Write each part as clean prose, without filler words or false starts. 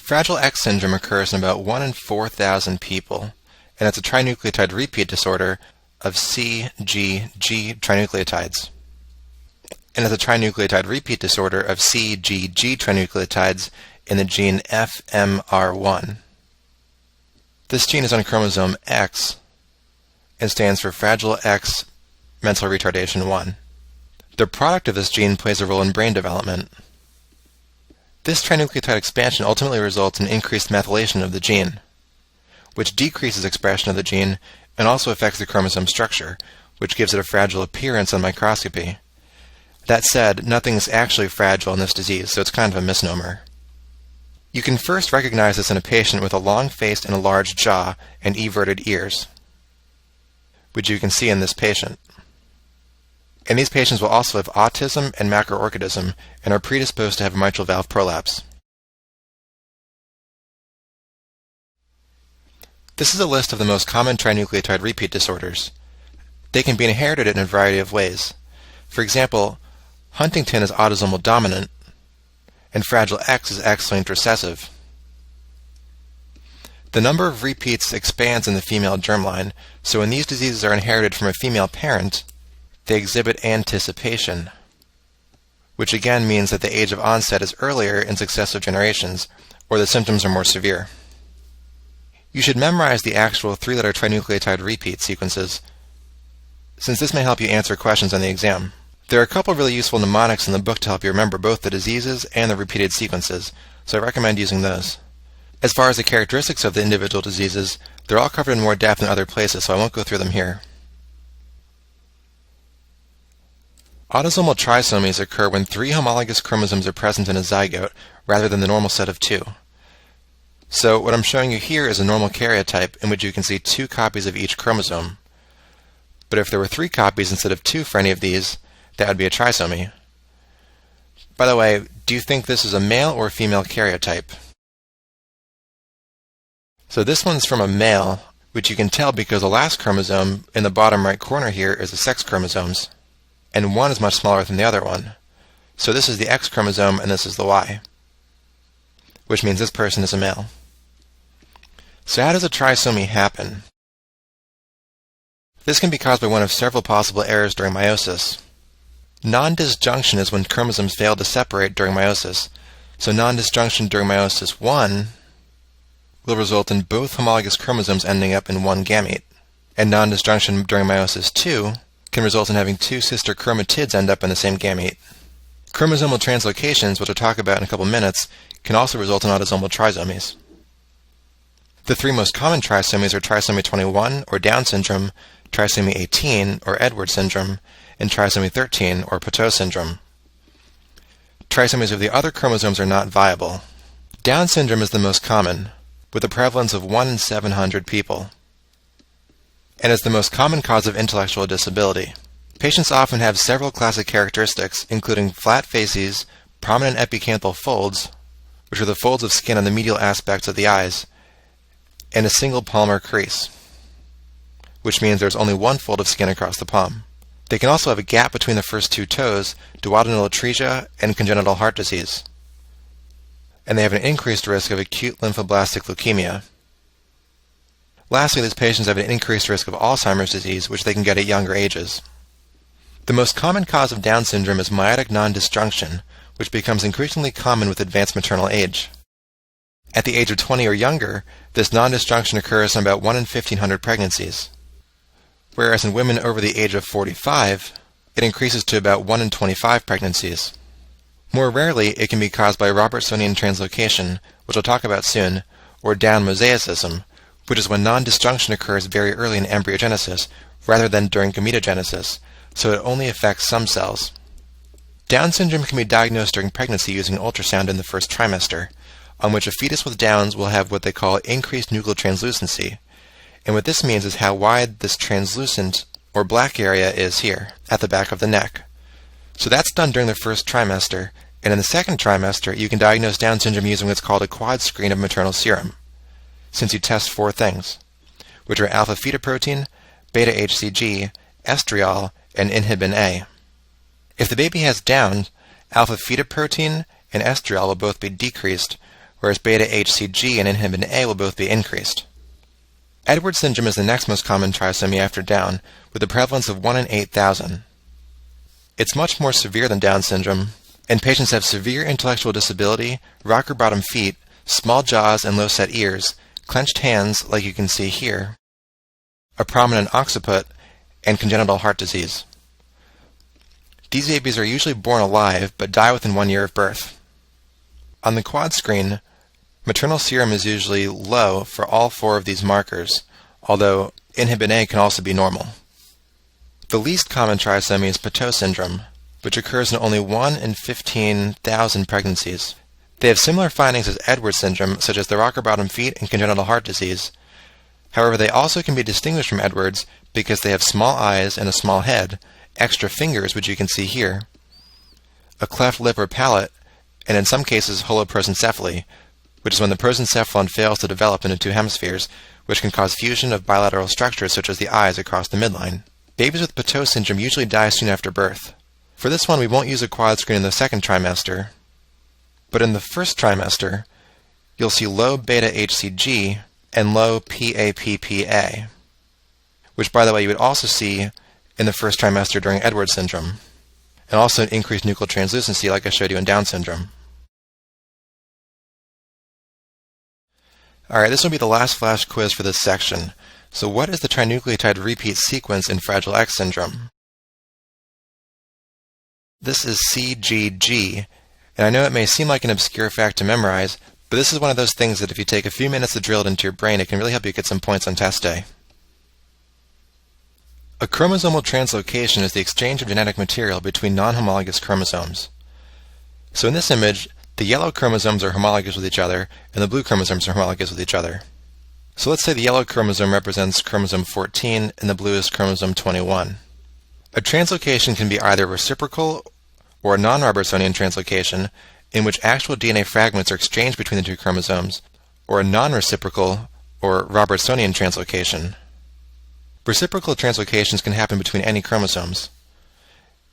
Fragile X syndrome occurs in about 1 in 4,000 people, and it's a trinucleotide repeat disorder of CGG trinucleotides. And it's a trinucleotide repeat disorder of CGG trinucleotides in the gene FMR1. This gene is on chromosome X and stands for Fragile X mental retardation 1. The product of this gene plays a role in brain development. This trinucleotide expansion ultimately results in increased methylation of the gene, which decreases expression of the gene and also affects the chromosome structure, which gives it a fragile appearance on microscopy. That said, nothing is actually fragile in this disease, so it's kind of a misnomer. You can first recognize this in a patient with a long face and a large jaw and everted ears, which you can see in this patient. And these patients will also have autism and macroorchidism and are predisposed to have mitral valve prolapse. This is a list of the most common trinucleotide repeat disorders. They can be inherited in a variety of ways. For example, Huntington is autosomal dominant, and Fragile X is X-linked recessive. The number of repeats expands in the female germline, so when these diseases are inherited from a female parent, they exhibit anticipation, which again means that the age of onset is earlier in successive generations, or the symptoms are more severe. You should memorize the actual 3-letter trinucleotide repeat sequences, since this may help you answer questions on the exam. There are a couple really useful mnemonics in the book to help you remember both the diseases and the repeated sequences, so I recommend using those. As far as the characteristics of the individual diseases, they're all covered in more depth in other places, so I won't go through them here. Autosomal trisomies occur when 3 homologous chromosomes are present in a zygote, rather than the normal set of 2. So what I'm showing you here is a normal karyotype in which you can see 2 copies of each chromosome. But if there were 3 copies instead of 2 for any of these, that would be a trisomy. By the way, do you think this is a male or a female karyotype? So this one's from a male, which you can tell because the last chromosome in the bottom right corner here is the sex chromosomes, and one is much smaller than the other one. So this is the X chromosome and this is the Y, which means this person is a male. So how does a trisomy happen? This can be caused by one of several possible errors during meiosis. Non-disjunction is when chromosomes fail to separate during meiosis. So non-disjunction during meiosis 1 will result in both homologous chromosomes ending up in one gamete. And non-disjunction during meiosis 2 can result in having 2 sister chromatids end up in the same gamete. Chromosomal translocations, which I'll talk about in a couple minutes, can also result in autosomal trisomies. The 3 most common trisomies are trisomy 21, or Down syndrome, trisomy 18, or Edwards syndrome, and trisomy 13, or Poteau syndrome. Trisomies of the other chromosomes are not viable. Down syndrome is the most common, with a prevalence of 1 in 700 people, and is the most common cause of intellectual disability. Patients often have several classic characteristics, including flat faces, prominent epicanthal folds, which are the folds of skin on the medial aspects of the eyes, and a single palmar crease, which means there's only one fold of skin across the palm. They can also have a gap between the first 2 toes, duodenal atresia, and congenital heart disease. And they have an increased risk of acute lymphoblastic leukemia. Lastly, these patients have an increased risk of Alzheimer's disease, which they can get at younger ages. The most common cause of Down syndrome is meiotic non-disjunction, which becomes increasingly common with advanced maternal age. At the age of 20 or younger, this non-disjunction occurs in about 1 in 1,500 pregnancies, whereas in women over the age of 45, it increases to about 1 in 25 pregnancies. More rarely, it can be caused by Robertsonian translocation, which I'll talk about soon, or Down mosaicism, which is when non-disjunction occurs very early in embryogenesis, rather than during gametogenesis, so it only affects some cells. Down syndrome can be diagnosed during pregnancy using ultrasound in the first trimester, on which a fetus with Downs will have what they call increased nucleotranslucency. And what this means is how wide this translucent, or black area is here, at the back of the neck. So that's done during the first trimester, and in the second trimester, you can diagnose Down syndrome using what's called a quad screen of maternal serum, since you test 4 things, which are alpha-fetoprotein, beta-HCG, estriol, and inhibin A. If the baby has Down, alpha-fetoprotein and estriol will both be decreased, whereas beta-HCG and inhibin A will both be increased. Edwards syndrome is the next most common trisomy after Down, with a prevalence of 1 in 8,000. It's much more severe than Down syndrome, and patients have severe intellectual disability, rocker bottom feet, small jaws and low set ears, clenched hands like you can see here, a prominent occiput, and congenital heart disease. These babies are usually born alive but die within 1 year of birth. On the quad screen, maternal serum is usually low for all 4 of these markers, although inhibin A can also be normal. The least common trisomy is Pateau syndrome, which occurs in only 1 in 15,000 pregnancies. They have similar findings as Edwards syndrome, such as the rocker bottom feet and congenital heart disease. However, they also can be distinguished from Edwards because they have small eyes and a small head, extra fingers, which you can see here, a cleft lip or palate, and in some cases holoprosencephaly, which is when the prosencephalon fails to develop into 2 hemispheres, which can cause fusion of bilateral structures such as the eyes across the midline. Babies with Pateau syndrome usually die soon after birth. For this one, we won't use a quad screen in the second trimester, but in the first trimester, you'll see low beta-HCG and low PAPPA, which, by the way, you would also see in the first trimester during Edwards syndrome, and also an increased nuclear translucency like I showed you in Down syndrome. Alright, this will be the last flash quiz for this section. So what is the trinucleotide repeat sequence in Fragile X syndrome? This is CGG, and I know it may seem like an obscure fact to memorize, but this is one of those things that if you take a few minutes to drill it into your brain, it can really help you get some points on test day. A chromosomal translocation is the exchange of genetic material between non-homologous chromosomes. So in this image, the yellow chromosomes are homologous with each other, and the blue chromosomes are homologous with each other. So let's say the yellow chromosome represents chromosome 14, and the blue is chromosome 21. A translocation can be either reciprocal or a non-Robertsonian translocation, in which actual DNA fragments are exchanged between the 2 chromosomes, or a non-reciprocal or Robertsonian translocation. Reciprocal translocations can happen between any chromosomes.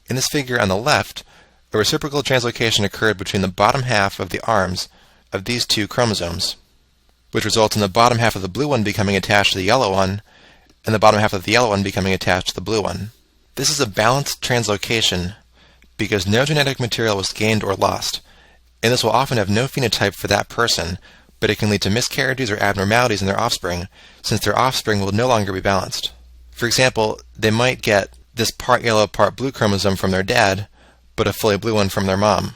In this figure on the left, a reciprocal translocation occurred between the bottom half of the arms of these 2 chromosomes, which results in the bottom half of the blue one becoming attached to the yellow one, and the bottom half of the yellow one becoming attached to the blue one. This is a balanced translocation because no genetic material was gained or lost, and this will often have no phenotype for that person, but it can lead to miscarriages or abnormalities in their offspring, since their offspring will no longer be balanced. For example, they might get this part yellow, part blue chromosome from their dad, but a fully blue one from their mom.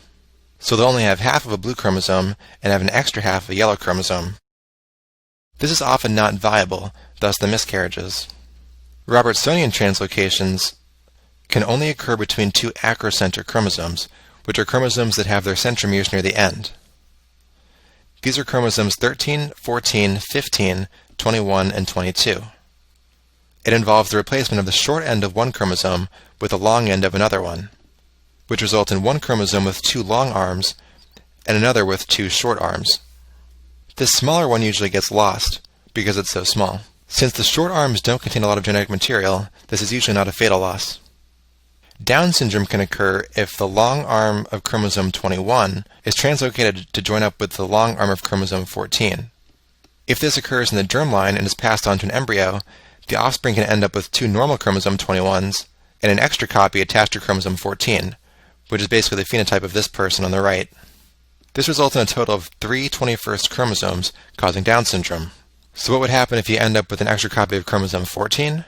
So they'll only have half of a blue chromosome and have an extra half of a yellow chromosome. This is often not viable, thus the miscarriages. Robertsonian translocations can only occur between 2 acrocentric chromosomes, which are chromosomes that have their centromeres near the end. These are chromosomes 13, 14, 15, 21, and 22. It involves the replacement of the short end of one chromosome with the long end of another one, which results in one chromosome with 2 long arms and another with 2 short arms. This smaller one usually gets lost because it's so small. Since the short arms don't contain a lot of genetic material, this is usually not a fatal loss. Down syndrome can occur if the long arm of chromosome 21 is translocated to join up with the long arm of chromosome 14. If this occurs in the germline and is passed on to an embryo, the offspring can end up with 2 normal chromosome 21s and an extra copy attached to chromosome 14, which is basically the phenotype of this person on the right. This results in a total of 3 21st chromosomes, causing Down syndrome. So what would happen if you end up with an extra copy of chromosome 14?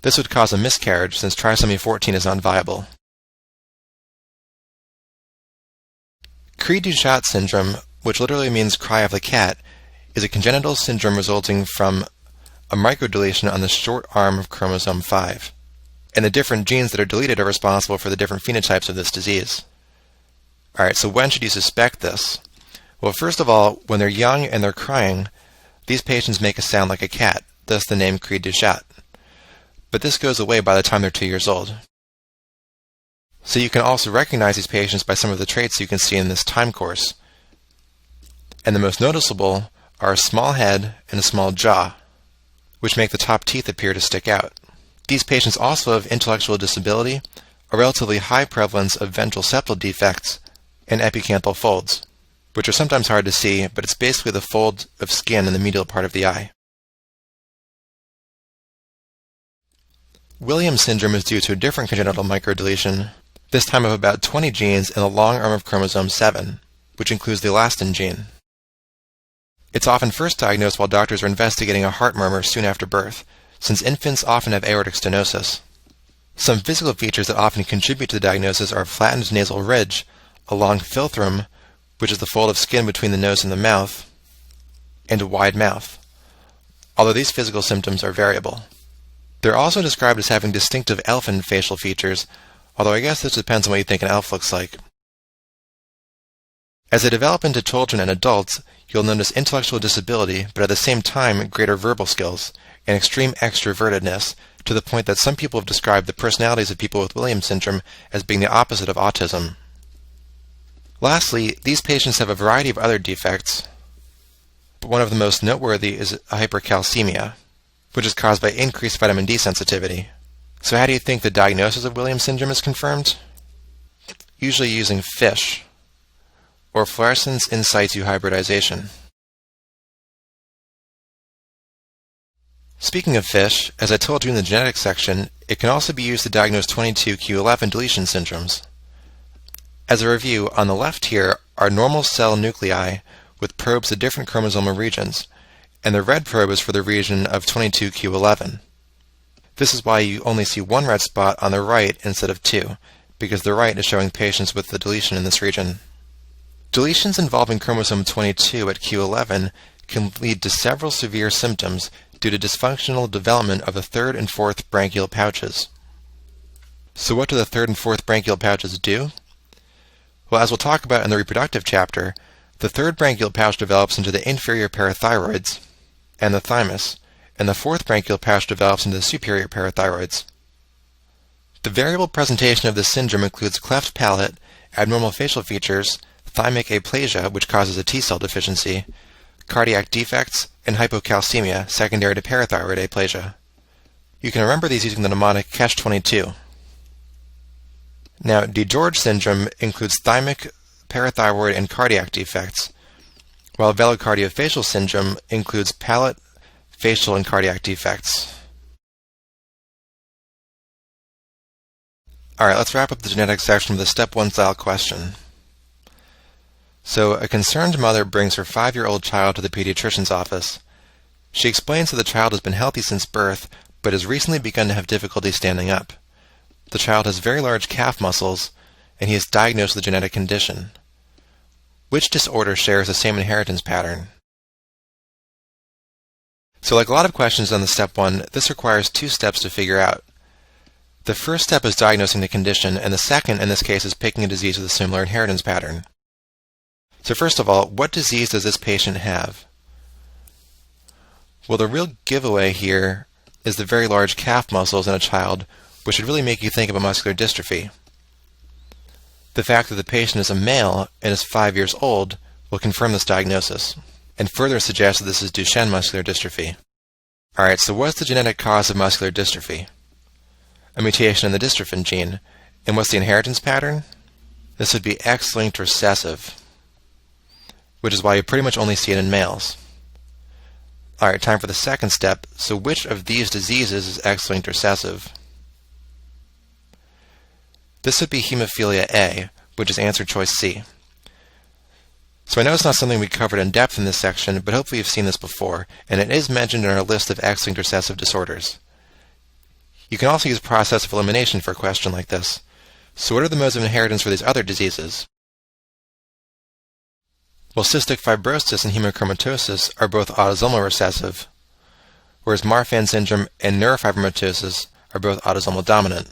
This would cause a miscarriage since trisomy 14 is non-viable. Cri-du-chat syndrome, which literally means cry of the cat, is a congenital syndrome resulting from a microdeletion on the short arm of chromosome 5. And the different genes that are deleted are responsible for the different phenotypes of this disease. Alright, so when should you suspect this? Well, first of all, when they're young and they're crying, these patients make a sound like a cat, thus the name Cri-du-chat. But this goes away by the time they're 2 years old. So you can also recognize these patients by some of the traits you can see in this time course. And the most noticeable are a small head and a small jaw, which make the top teeth appear to stick out. These patients also have intellectual disability, a relatively high prevalence of ventral septal defects, and epicanthal folds. which are sometimes hard to see, but it's basically the fold of skin in the medial part of the eye. Williams syndrome is due to a different congenital microdeletion, this time of about 20 genes in the long arm of chromosome 7, which includes the elastin gene. It's often first diagnosed while doctors are investigating a heart murmur soon after birth, since infants often have aortic stenosis. Some physical features that often contribute to the diagnosis are a flattened nasal ridge, a long philtrum, which is the fold of skin between the nose and the mouth, and a wide mouth, although these physical symptoms are variable. They're also described as having distinctive elfin facial features, although I guess this depends on what you think an elf looks like. As they develop into children and adults, you'll notice intellectual disability, but at the same time greater verbal skills, and extreme extrovertedness, to the point that some people have described the personalities of people with Williams syndrome as being the opposite of autism. Lastly, these patients have a variety of other defects, but one of the most noteworthy is hypercalcemia, which is caused by increased vitamin D sensitivity. So how do you think the diagnosis of Williams syndrome is confirmed? Usually using FISH, or fluorescence in situ hybridization. Speaking of FISH, as I told you in the genetics section, it can also be used to diagnose 22q11 deletion syndromes. As a review, on the left here are normal cell nuclei with probes at different chromosomal regions, and the red probe is for the region of 22q11. This is why you only see one red spot on the right instead of two, because the right is showing patients with the deletion in this region. Deletions involving chromosome 22 at q11 can lead to several severe symptoms due to dysfunctional development of the third and fourth branchial pouches. So what do the third and fourth branchial pouches do? Well, as we'll talk about in the reproductive chapter, the third branchial pouch develops into the inferior parathyroids and the thymus, and the fourth branchial pouch develops into the superior parathyroids. The variable presentation of this syndrome includes cleft palate, abnormal facial features, thymic aplasia, which causes a T-cell deficiency, cardiac defects, and hypocalcemia secondary to parathyroid aplasia. You can remember these using the mnemonic Kesh22. Now, DiGeorge syndrome includes thymic, parathyroid, and cardiac defects, while velocardiofacial syndrome includes palate, facial, and cardiac defects. Alright, let's wrap up the genetics section with a step 1 style question. So, a concerned mother brings her 5-year-old child to the pediatrician's office. She explains that the child has been healthy since birth, but has recently begun to have difficulty standing up. The child has very large calf muscles, and he is diagnosed with a genetic condition. Which disorder shares the same inheritance pattern? So like a lot of questions on the step 1, this requires 2 steps to figure out. The first step is diagnosing the condition, and the second, in this case, is picking a disease with a similar inheritance pattern. So first of all, what disease does this patient have? Well, the real giveaway here is the very large calf muscles in a child, which should really make you think about muscular dystrophy. The fact that the patient is a male and is 5 years old will confirm this diagnosis, and further suggest that this is Duchenne muscular dystrophy. Alright, so what's the genetic cause of muscular dystrophy? A mutation in the dystrophin gene. And what's the inheritance pattern? This would be X-linked recessive, which is why you pretty much only see it in males. Alright, time for the second step. So which of these diseases is X-linked recessive? This would be hemophilia A, which is answer choice C. So I know it's not something we covered in depth in this section, but hopefully you've seen this before, and it is mentioned in our list of X-linked recessive disorders. You can also use process of elimination for a question like this. So what are the modes of inheritance for these other diseases? Well, cystic fibrosis and hemochromatosis are both autosomal recessive, whereas Marfan syndrome and neurofibromatosis are both autosomal dominant.